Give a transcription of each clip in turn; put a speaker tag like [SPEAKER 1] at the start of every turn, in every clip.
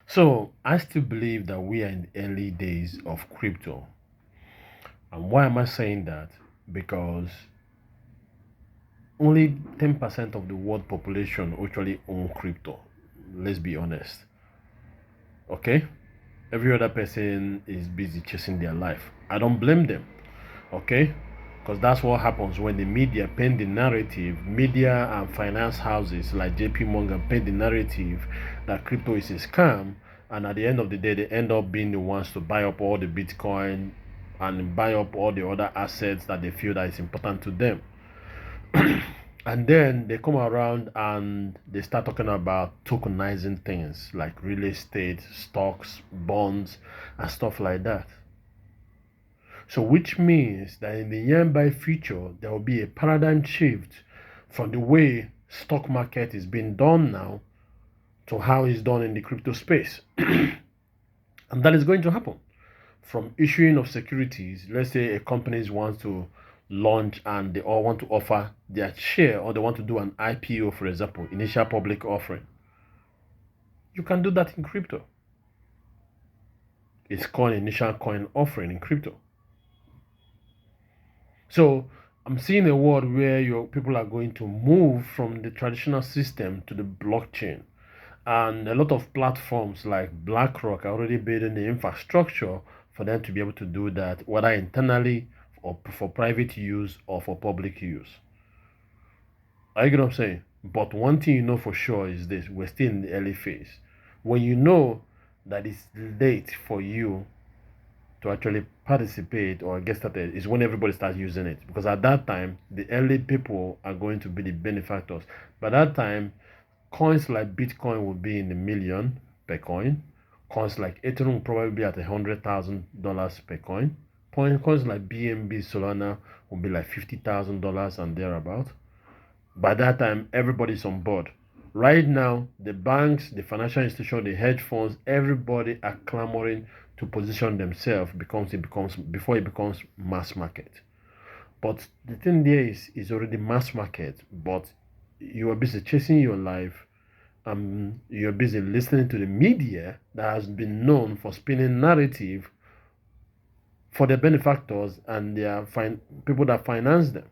[SPEAKER 1] So I still believe that we are in the early days of crypto. And why am I saying that? Because only 10% of the world population actually own crypto. Let's be honest. Okay? Every other person is busy chasing their life. I don't blame them. Okay? Because that's what happens when the media paint the narrative. Media and finance houses like JP Morgan paint the narrative that crypto is a scam, and at the end of the day they end up being the ones to buy up all the Bitcoin and buy up all the other assets that they feel that is important to them. And then they come around and they start talking about tokenizing things like real estate, stocks, bonds, and stuff like that. So which means that in the nearby future, there will be a paradigm shift from the way stock market is being done now to how it's done in the crypto space. And that is going to happen. From issuing of securities, let's say a company wants to launch and they all want to offer their share, or they want to do an IPO, for example, initial public offering. You can do that in crypto. It's called initial coin offering in crypto. So I'm seeing a world where your people are going to move from the traditional system to the blockchain. And a lot of platforms like BlackRock are already building the infrastructure for them to be able to do that, whether internally or for private use or for public use. Are you get what I'm saying? But one thing you know for sure is this: we're still in the early phase. When you know that it's late for you to actually participate or get started is when everybody starts using it, because at that time the early people are going to be the benefactors. By that time, coins like Bitcoin will be in the million per coin. Coins like Ethereum will probably be at $100,000 per coin. Coins like BNB Solana will be like $50,000 and thereabout. By that time, everybody's on board. Right now, the banks, the financial institutions, the hedge funds, everybody are clamoring to position themselves before it becomes mass market. But the thing there is already mass market, but you are busy chasing your life. You're busy listening to the media that has been known for spinning narrative for their benefactors and their people that finance them.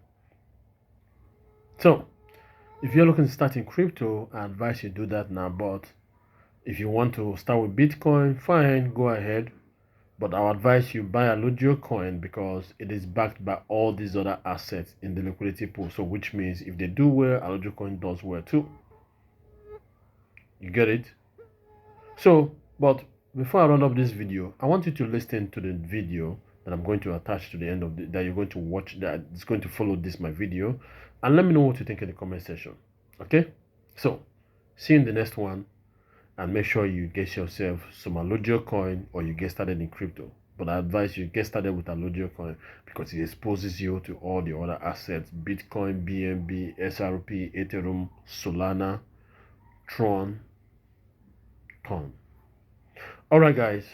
[SPEAKER 1] So if you're looking to start in crypto, I advise you do that now. But if you want to start with Bitcoin, fine, go ahead. But I would advise you buy a Logio coin because it is backed by all these other assets in the liquidity pool. So which means if they do well, a Logio coin does well too. You get it? So, but before I run up this video, I want you to listen to the video that I'm going to attach to the end of that you're going to watch, that is going to follow this my video, and let me know what you think in the comment section. Okay? So, see you in the next one, and make sure you get yourself some Logio coin or you get started in crypto. But I advise you get started with a Logio coin because it exposes you to all the other assets: Bitcoin, BNB, SRP, Ethereum, Solana, Tron, Ton. Alright guys,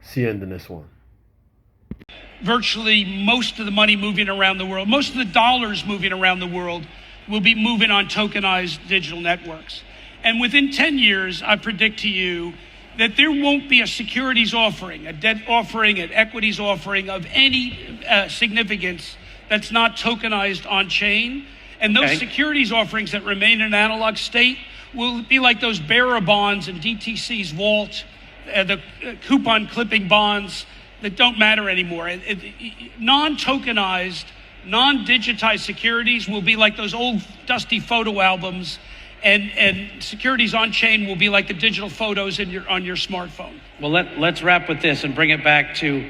[SPEAKER 1] see you in the next one.
[SPEAKER 2] Virtually most of the money moving around the world, most of the dollars moving around the world will be moving on tokenized digital networks. And within 10 years, I predict to you that there won't be a securities offering, a debt offering, an equities offering of any significance that's not tokenized on chain. And those securities offerings that remain in an analog state will be like those bearer bonds and DTC's vault, the coupon clipping bonds that don't matter anymore. Non-tokenized, non-digitized securities will be like those old dusty photo albums, and securities on chain will be like the digital photos on your smartphone.
[SPEAKER 3] Well, let's wrap with this and bring it back to.